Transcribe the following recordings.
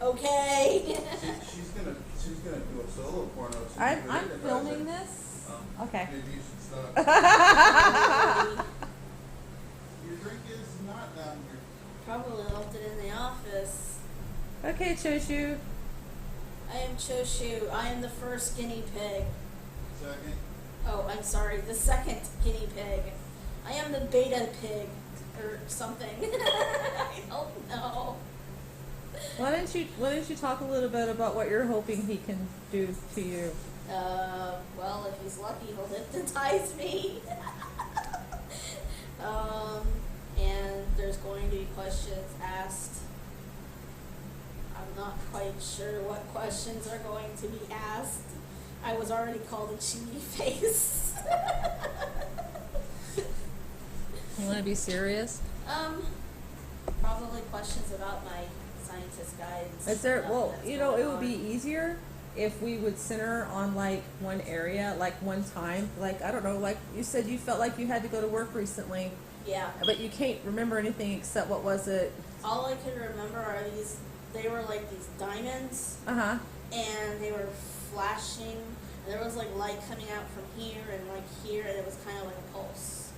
Okay. She's gonna do a solo porno. So I'm filming this. Okay. Maybe you should stop. Your drink is not down here. Probably left it in the office. Okay, Choshu. I am Choshu. I am the first guinea pig. Second. Oh, I'm sorry, the second guinea pig. I am the beta pig, or something. I don't know. Why don't you talk a little bit about what you're hoping he can do to you? Well, if he's lucky, he'll hypnotize me. And there's going to be questions asked. I'm not quite sure what questions are going to be asked. I was already called a cheaty face. You want to be serious? Probably questions about my scientist guides. Is there? Well, you know, it would be easier if we would center on like one area, like one time. Like, I don't know, like you said, you felt like you had to go to work recently. Yeah. But you can't remember anything except what was it? All I can remember are these. They were like these diamonds. Uh-huh. And they were flashing. And there was like light coming out from here and like here, and it was kind of like a pulse.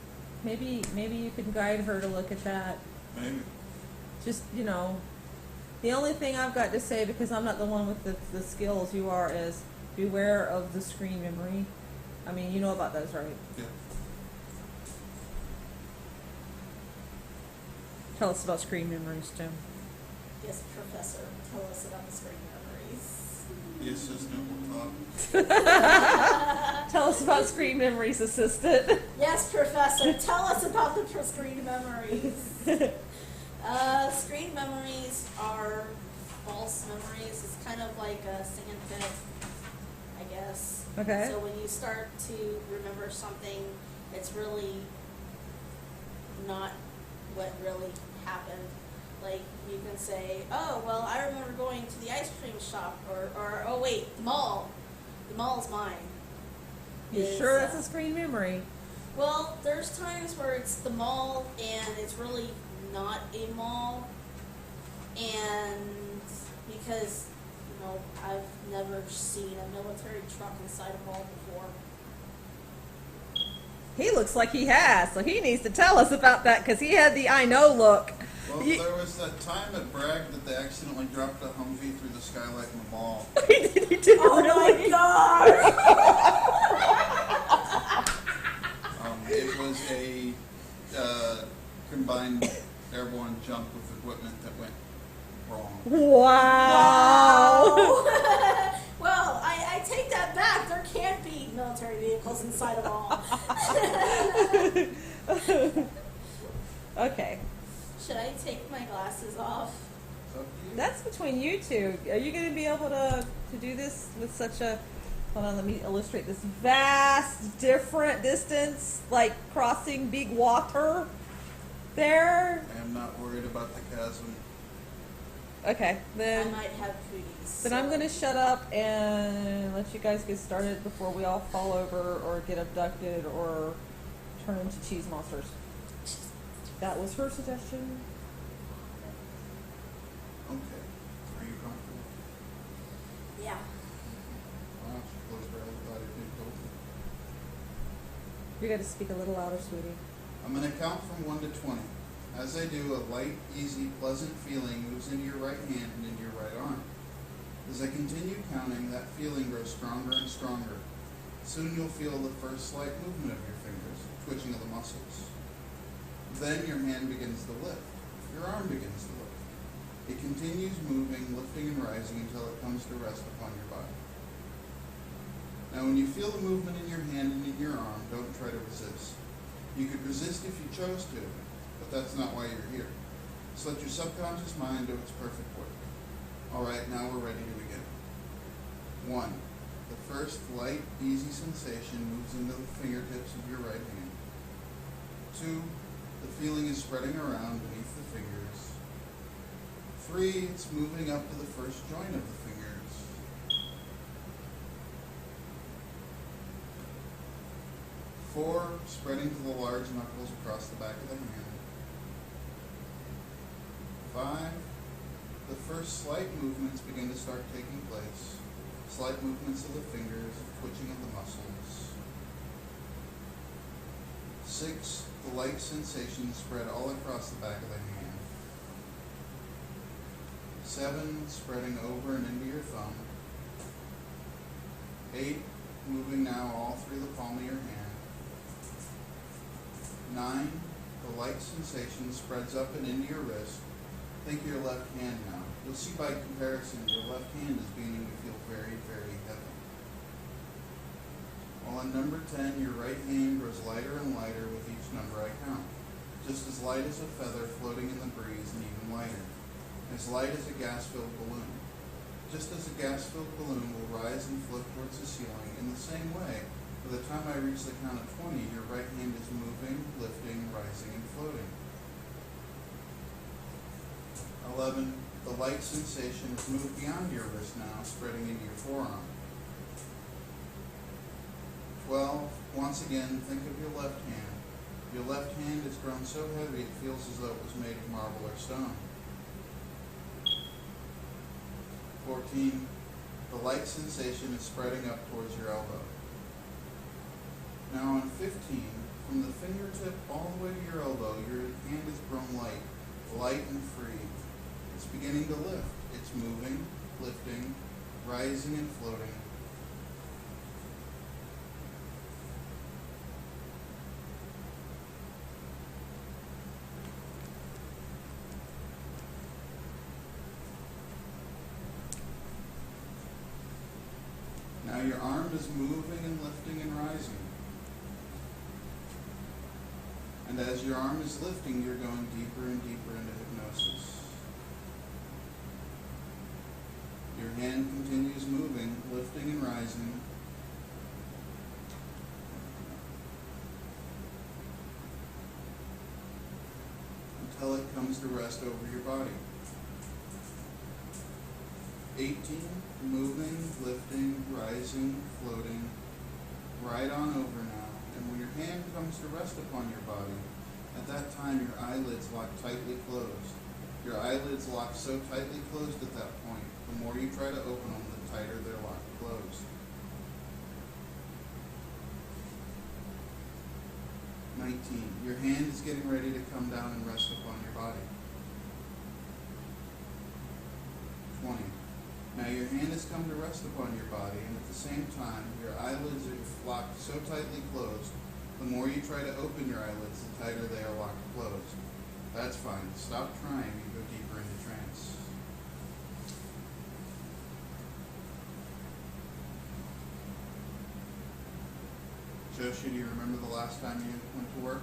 Maybe you can guide her to look at that. Maybe. Just, you know, the only thing I've got to say, because I'm not the one with the skills you are, is beware of the screen memory. I mean, you know about those, right? Yeah. Tell us about screen memories, Jim. Yes, Professor, tell us about the screen memories. The assistant will talk. Tell us about screen memories, assistant. Yes, Professor, tell us about the screen memories. Screen memories are false memories. It's kind of like a sandpit, I guess. Okay. So when you start to remember something, it's really not what really happened. Like, you can say, oh, well, I remember going to the ice cream shop, or oh, wait, the mall. The mall's mine. You sure that's a screen memory? Well, there's times where it's the mall, and it's really not a mall, and because, you know, I've never seen a military truck inside a mall before. He looks like he has, so he needs to tell us about that, because he had the I know look. Well, there was that time at Bragg that they accidentally dropped a Humvee through the skylight in the mall. He did Oh really? my god! It was a combined airborne jump with equipment that went wrong. Wow! Well, I take that back. There can't be military vehicles inside a mall. Okay. Should I take my glasses off? It's up to you. That's between you two. Are you going to be able to do this with such a... Hold on, let me illustrate this vast, different distance, like crossing big water there. I am not worried about the chasm. Okay, I then might have cooties. I'm going to shut up and let you guys get started before we all fall over or get abducted or turn into cheese monsters. That was her suggestion. Okay. Are you comfortable? Yeah. Wow, she closed her eyes without it being told. You got to speak a little louder, sweetie. I'm going to count from 1 to 20. As I do, a light, easy, pleasant feeling moves into your right hand and into your right arm. As I continue counting, that feeling grows stronger and stronger. Soon you'll feel the first slight movement of your fingers, twitching of the muscles. Then your hand begins to lift. Your arm begins to lift. It continues moving, lifting and rising until it comes to rest upon your body. Now when you feel the movement in your hand and in your arm, don't try to resist. You could resist if you chose to, but that's not why you're here. Just let your subconscious mind do its perfect work. Alright, now we're ready to begin. 1. The first light, easy sensation moves into the fingertips of your right hand. 2. The feeling is spreading around beneath the fingers. 3. It's moving up to the first joint of the fingers. 4. Spreading to the large knuckles across the back of the hand. 5. The first slight movements begin to start taking place. Slight movements of the fingers, twitching of the muscles. 6, the light sensations spread all across the back of the hand. 7, spreading over and into your thumb. 8, moving now all through the palm of your hand. 9, the light sensation spreads up and into your wrist. Think of your left hand now. You'll see by comparison your left hand is beginning to feel very, very heavy. While on number 10, your right hand grows lighter and lighter with each number I count. Just as light as a feather floating in the breeze and even lighter. As light as a gas-filled balloon. Just as a gas-filled balloon will rise and float towards the ceiling, in the same way, by the time I reach the count of 20, your right hand is moving, lifting, rising, and floating. 11, the light sensation has moved beyond your wrist now, spreading into your forearm. 12, once again, think of your left hand. Your left hand has grown so heavy it feels as though it was made of marble or stone. 14, the light sensation is spreading up towards your elbow. Now on 15, from the fingertip all the way to your elbow, your hand has grown light and free. It's beginning to lift. It's moving, lifting, rising and floating. Now your arm is moving and lifting and rising. And as your arm is lifting, you're going deeper and deeper into hypnosis. Your hand continues moving, lifting and rising. Until it comes to rest over your body. 18, moving, lifting, rising, floating, right on over now. And when your hand comes to rest upon your body, at that time your eyelids lock tightly closed. Your eyelids lock so tightly closed at that point, the more you try to open them, the tighter they're locked closed. 19, your hand is getting ready to come down and rest upon your body. 20, now your hand has come to rest upon your body, and at the same time, your eyelids are locked so tightly closed, the more you try to open your eyelids, the tighter they are locked closed. That's fine. Stop trying and go deeper into trance. Choshu, do you remember the last time you went to work?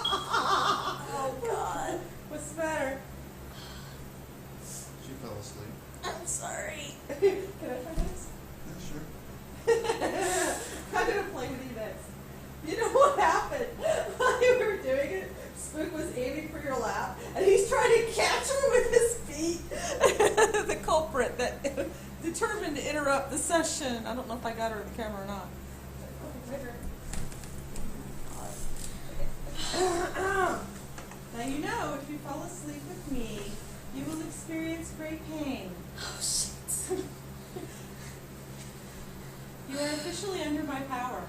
Oh God. What's the matter? She fell asleep. I'm sorry. Can I try this? Yeah, sure. I'm gonna play with you next. You know what happened? While you were doing it, Spook was aiming for your lap, and he's trying to catch her with his feet. The culprit that determined to interrupt the session. I don't know if I got her on the camera or not. Now you know, if you fall asleep with me, you will experience great pain. Oh shit. You are officially under my power.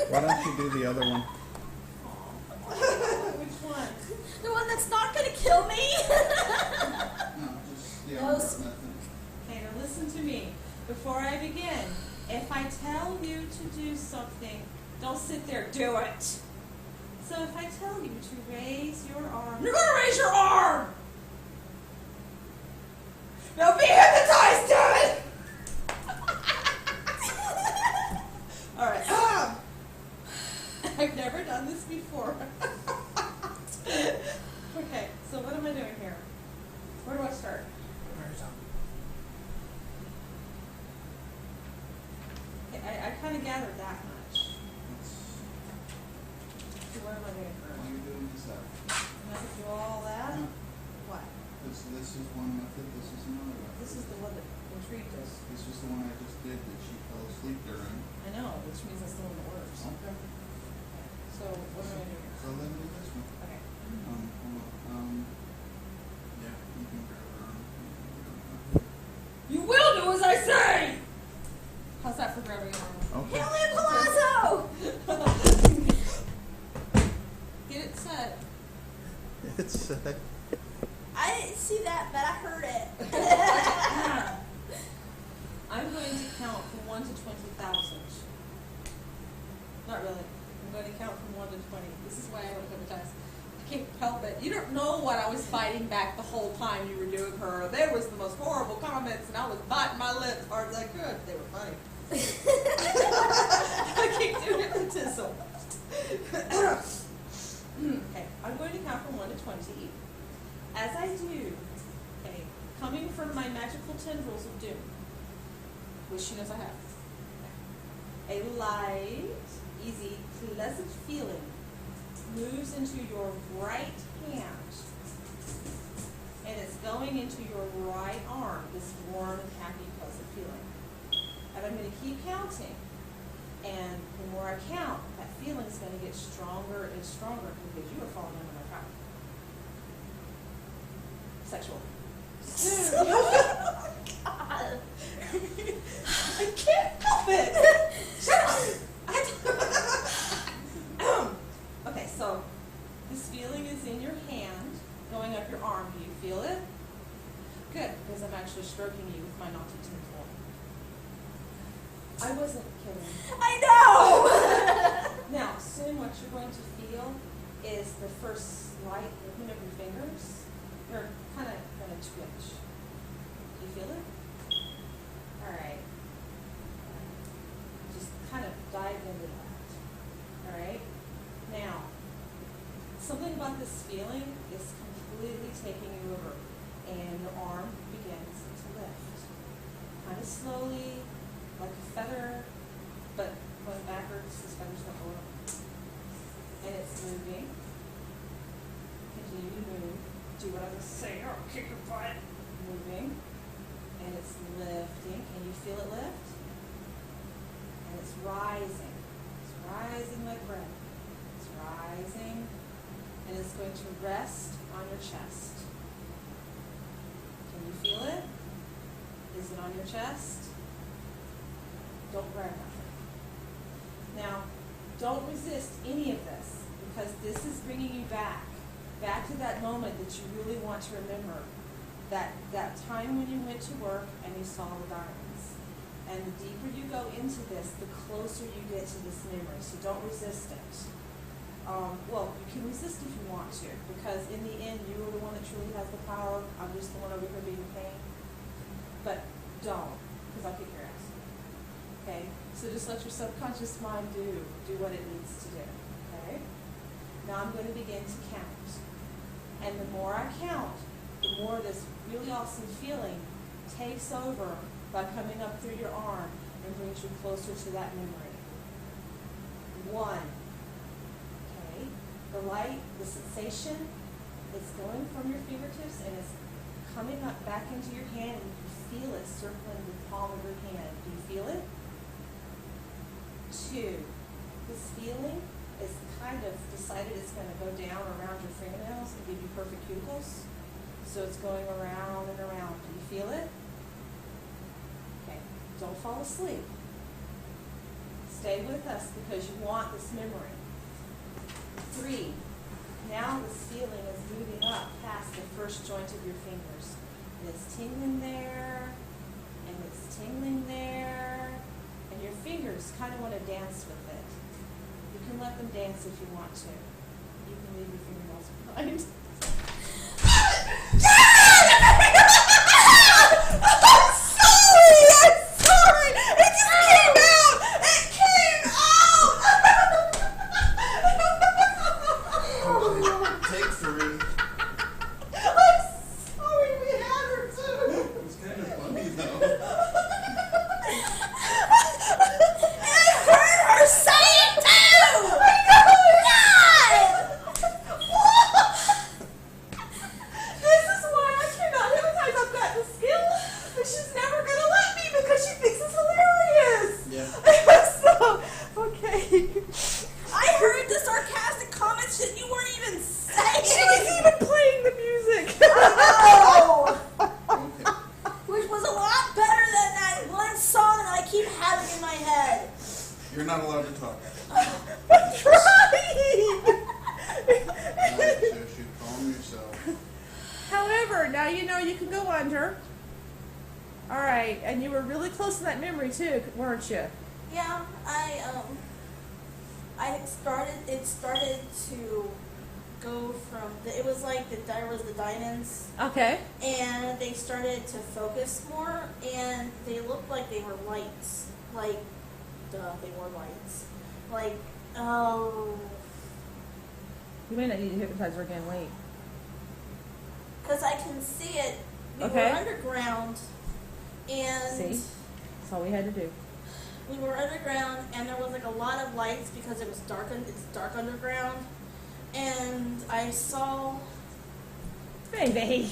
Why don't you do the other one? Which one? The one that's not gonna kill me. No, just the No, arm s- method. Okay, now listen to me. Before I begin, if I tell you to do something, don't sit there, do it. So if I tell you to raise your arm, you're gonna raise your arm! Now be hypnotized, damn it! Alright, I've never done this before. Okay, so what am I doing here? Where do I start? Okay, I kind of gathered that much. So what am I doing All first? you're doing is that. I'm going to do all that? No, What? Because this is one method, this is another method. This is the one that intrigued us. This was the one I just did that she fell asleep during. I know, which means that's the one that works. Okay. So what am I doing here? So then do this one. Okay. Hold on. Yeah, you can grab her arm. You will do as I say! How's that for grabbing your arm? Okay. Helium Palazzo! Get it set. It's I didn't see that, but I heard it. I'm going to count from 1 to 20,000. Not really. I'm going to count from 1 to 20. This is why I don't hypnotize. I can't help it. You don't know what I was fighting back the whole time you were doing her. There was the most horrible comments, and I was biting my lips as hard as I could. They were funny. I can't do hypnotism. Okay, I'm going to count from 1 to 20. As I do, okay, coming from my magical tendrils of doom, which she knows I have, a light, easy, pleasant feeling moves into your right hand, and it's going into your right arm, this warm and happy, pleasant feeling. And I'm going to keep counting, and the more I count, that feeling is going to get stronger and stronger because you are falling under my power. Sexual. God. I can't help it. Shut up. Okay, so this feeling is in your hand, going up your arm. Do you feel it? Good, because I'm actually stroking you with my naughty tinsel. I wasn't kidding. I know! Now, soon what you're going to feel is the first slight movement of your fingers. You're kind of going to twitch. Do you feel it? All right. Just kind of dive into that. All right. Now, something about this feeling is completely taking you over, and your arm begins to lift, kind of slowly, like a feather, but going backwards. This feather's not going up, and it's moving. Continue to move. Do what I'm going to say, or I'll kick your butt. Moving, and it's lifting. Can you feel it lift? And it's rising. It's rising like bread. It's rising, and it's going to rest on your chest. Can you feel it? Is it on your chest? Don't grab nothing. Now, don't resist any of this, because this is bringing you back to that moment that you really want to remember. That time when you went to work and you saw the diamonds. And the deeper you go into this, the closer you get to this memory. So don't resist it. Well, you can resist if you want to, because in the end, you are the one that truly has the power. I'm just the one over here being a pain. But don't, because I'll kick your ass. Okay? So just let your subconscious mind do what it needs to do. Okay? Now I'm going to begin to count. And the more I count, the more this really awesome feeling takes over by coming up through your arm and brings you closer to that memory. 1. Okay? The light, the sensation, it's going from your fingertips and it's coming up back into your hand, and you can feel it circling the palm of your hand. Do you feel it? 2. This feeling is kind of decided it's going to go down around your fingernails and give you perfect cuticles. So it's going around and around. Do you feel it? Okay. Don't fall asleep. Stay with us because you want this memory. 3. Now this feeling is moving up past the first joint of your fingers. And it's tingling there, and it's tingling there, and your fingers kind of want to dance with it. You can let them dance if you want to. You can leave your fingernails behind. I'm sorry! It just came out! It came out! Take 3. I'm sorry, we had her too! It was kind of funny though. I heard her say it too! God! This is You're not allowed to talk. I'm trying. Alright, Choshu, calm yourself. However, now you know you can go under. All right, and you were really close to that memory too, weren't you? Yeah, it started to go from, it was like there was the diamonds, Okay. and they started to focus more, and they looked like they were lights. Like, duh, they were lights. Like, oh, You may not need to hypnotize her again. Wait. because I can see it. We Okay. were underground, and See? That's all we had to do. we were underground, and there was like a lot of lights because it was dark. It's dark underground, and I saw. Baby.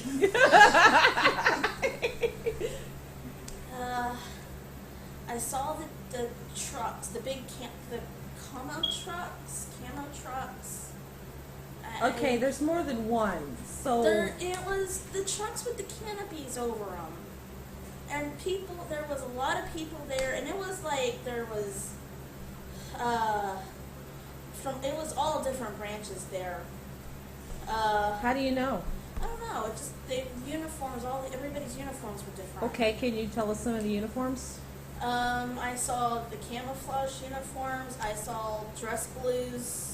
I saw the trucks, the big the camo trucks. Okay, there's more than one. So It was the trucks with the canopies over them, and people. There was a lot of people there, and it was like there was, it was all different branches there. how do you know? I don't know. It just the uniforms. Everybody's uniforms were different. Okay, can you tell us some of the uniforms? I saw the camouflage uniforms. I saw dress blues.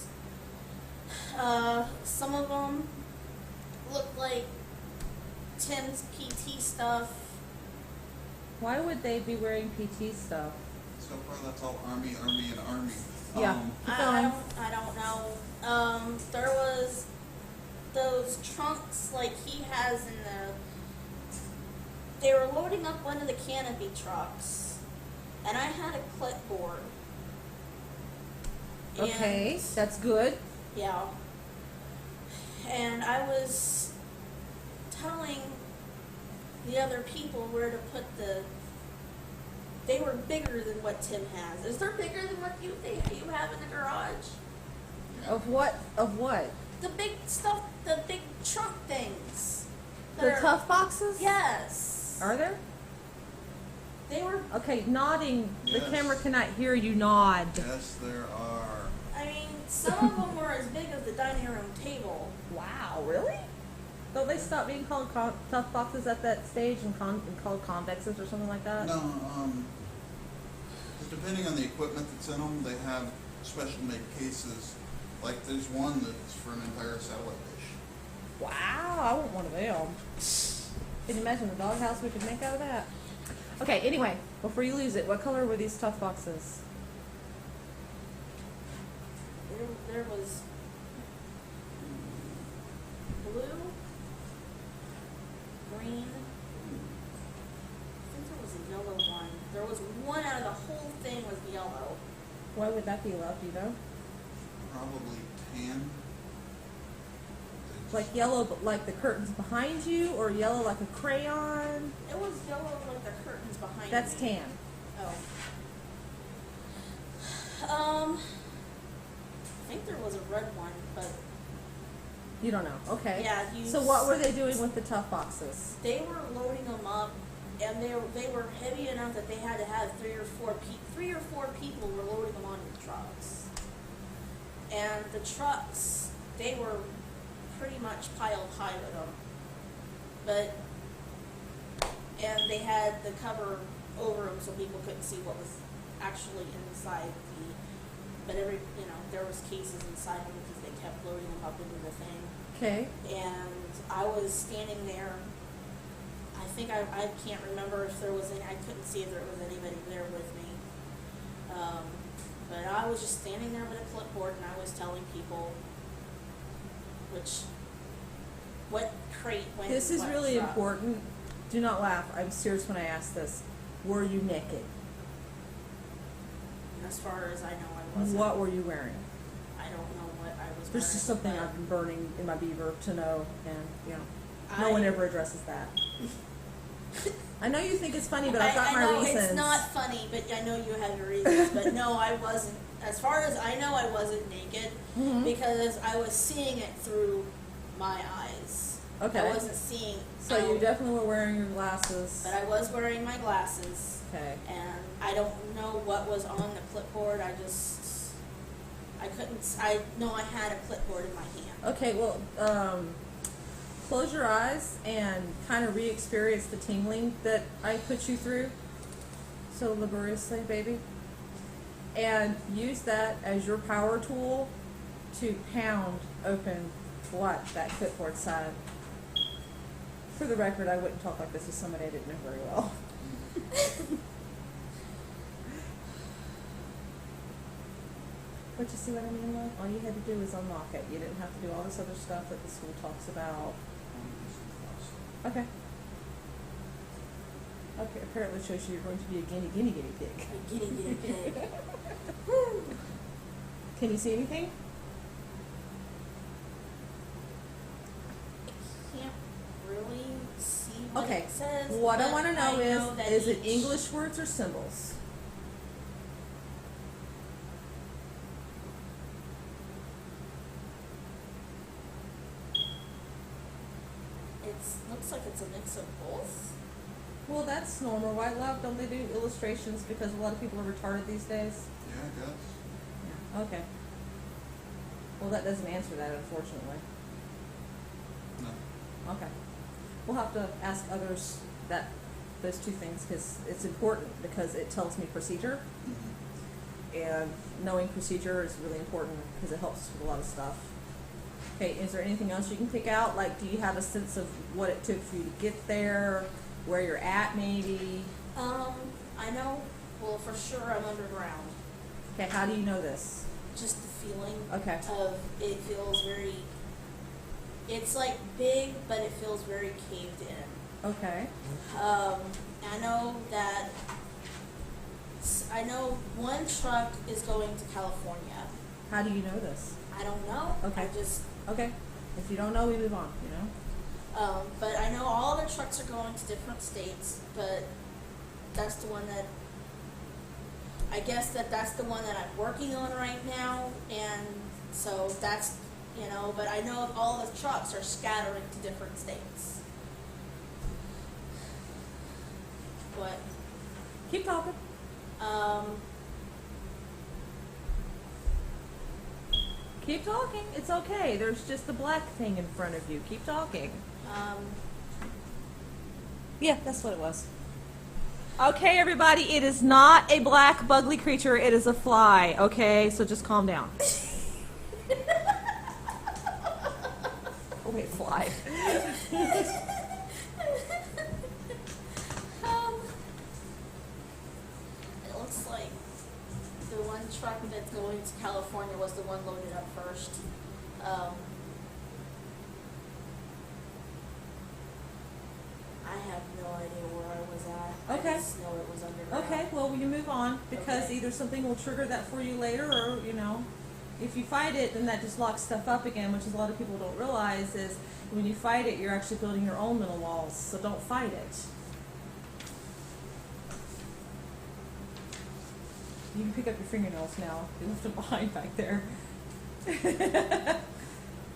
Some of them looked like Tim's PT stuff. Why would they be wearing PT stuff? So far, that's all army, and army. Yeah. Keep going. I don't know. There was those trunks like he has in the. They were loading up one of the canopy trucks, and I had a clipboard. Okay, And- that's good. Yeah. And I was telling the other people where to put they were bigger than what Tim has. Is there bigger than what you have in the garage? Of what? Of what? The big stuff, the big trunk things. The that are- tough boxes? Yes. Are there? They were, Okay, nodding. The Yes. camera cannot hear you nod. Yes, there are. I mean, some of them were as big as the dining room table. Wow, really? Don't they stop being called tough boxes at that stage and called convexes or something like that? No, depending on the equipment that's in them, they have special made cases. Like there's one that's for an entire satellite dish. Wow, I want one of them. Can you imagine the doghouse we could make out of that? Okay, anyway, before you lose it, what color were these tough boxes? There was blue, green. I think there was a yellow one. There was one out of the whole thing was yellow. Why would that be, love? Do you know? Probably tan. Like yellow, but like the curtains behind you, or yellow like a crayon? It was yellow like the curtains behind That's me. tan. Oh. I think there was a red one, but You don't know. Okay. yeah, So what were they doing with the tough boxes? they were loading them up, and they were heavy enough that they had to have three or four people were loading them onto the trucks. And the trucks, they were pretty much piled high with them. And they had the cover over them so people couldn't see what was actually inside but there was cases inside them because they kept loading them up into the thing. Okay. And I was standing there. I think I can't remember if there was any. I couldn't see if there was anybody there with me. But I was just standing there with a clipboard, and I was telling people what crate went. This in is what really truck. important. Do not laugh. I'm serious when I ask this. Were you naked? And as far as I know, I wasn't. What were you wearing? I don't know what I was. There's just something wearing, I've been burning in my beaver to know, and no I- one ever addresses that. I know you think it's funny, but I've got I my know reasons. it's not funny, but I know you have your reasons. But no, I wasn't. As far as I know, I wasn't naked Mhm. because I was seeing it through my eyes. Okay. I wasn't seeing. So you definitely were wearing your glasses. But I was wearing my glasses. Okay. And I don't know what was on the clipboard. I couldn't. I know I had a clipboard in my hand. Okay, well, close your eyes and kind of re-experience the tingling that I put you through so laboriously, baby. And use that as your power tool to pound open what that clipboard said. For the record, I wouldn't talk like this with somebody I didn't know very well. But you see what I mean, love? All you had to do was unlock it. You didn't have to do all this other stuff that the school talks about. Okay. Okay, apparently shows you're going to be a guinea pig. A guinea pig. Can you see anything? Can't really see what Okay. it says. What I but want to know that is it each- English words or symbols? Looks like it's a mix of both. Well, that's normal, right, love? Don't they do illustrations because a lot of people are retarded these days? Yeah, I guess. Yeah. Okay. Well, that doesn't answer that, unfortunately. No. Okay. We'll have to ask others those two things because it's important because it tells me procedure, and knowing procedure is really important because it helps with a lot of stuff. Okay, is there anything else you can pick out? Like, do you have a sense of what it took for you to get there, where you're at maybe? I know, well, for sure I'm underground. Okay, how do you know this? Just the feeling Okay. of it feels very, it's like big, but it feels very caved in. Okay. I know one truck is going to California. How do you know this? I don't know. Okay. Okay. If you don't know, we move on, you know? But I know all the trucks are going to different states, but that's the one that, I guess that's the one that I'm working on right now, and so that's, but I know all the trucks are scattering to different states. What? Keep talking. Keep talking. It's okay. There's just a black thing in front of you. Keep talking. Yeah, that's what it was. Okay, everybody, it is not a black bugly creature. It is a fly, okay? So just calm down. Oh, wait, fly. It looks like the one truck that's going to California was the one loaded up first. I have no idea where I was at. Okay. I just know it was underground. Okay, well, you move on because Okay. either something will trigger that for you later or, if you fight it, then that just locks stuff up again, which is a lot of people don't realize is when you fight it, you're actually building your own mental walls, so don't fight it. You can pick up your fingernails now. You left them behind back there.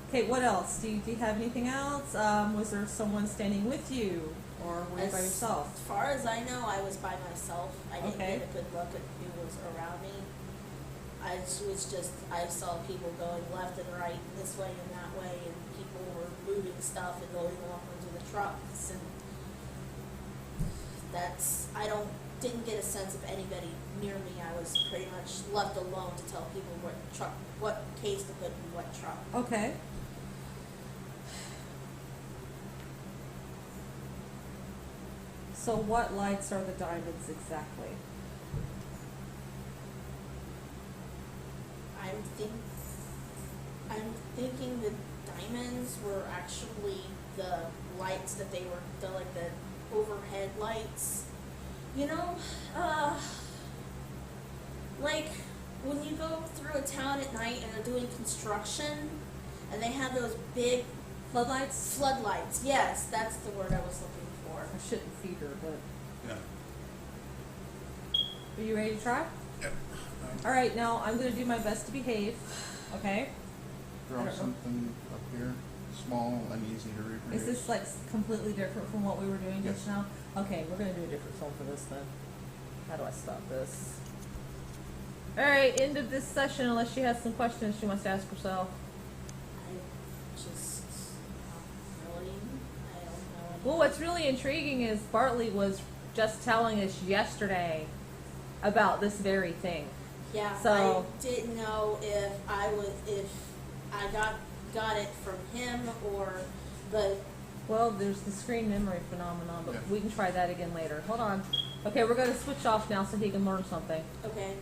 Okay, what else? Do you have anything else? Was there someone standing with you, or were you by yourself? As far as I know, I was by myself. I didn't Okay. get a good look at who was around me. I saw people going left and right, this way and that way, and people were moving stuff and loading them onto the trucks, and didn't get a sense of anybody near me. I was pretty much left alone to tell people what case to put in what truck. Okay. So what lights are the diamonds exactly? I'm thinking the diamonds were actually the lights that they were, the overhead lights. Like when you go through a town at night and they're doing construction and they have those big Floodlights? floodlights. Yes, that's the word I was looking for. I shouldn't feed her, but Yeah. are you ready to try? Yep. All right, now I'm going to do my best to behave, okay? I Draw don't know. something up here. small and easy to reproduce. Is this like completely different from what we were doing just Yes. now? Okay, we're gonna do a different song for this then. How do I stop this? Alright, end of this session unless she has some questions she wants to ask herself. I just really, I don't know. Well, what's really intriguing is Bartley was just telling us yesterday about this very thing. Yeah, So- I didn't know if I got it from him but Well, there's the screen memory phenomenon, but Yeah. we can try that again later. Hold on. Okay, we're gonna switch off now so he can learn something. okay.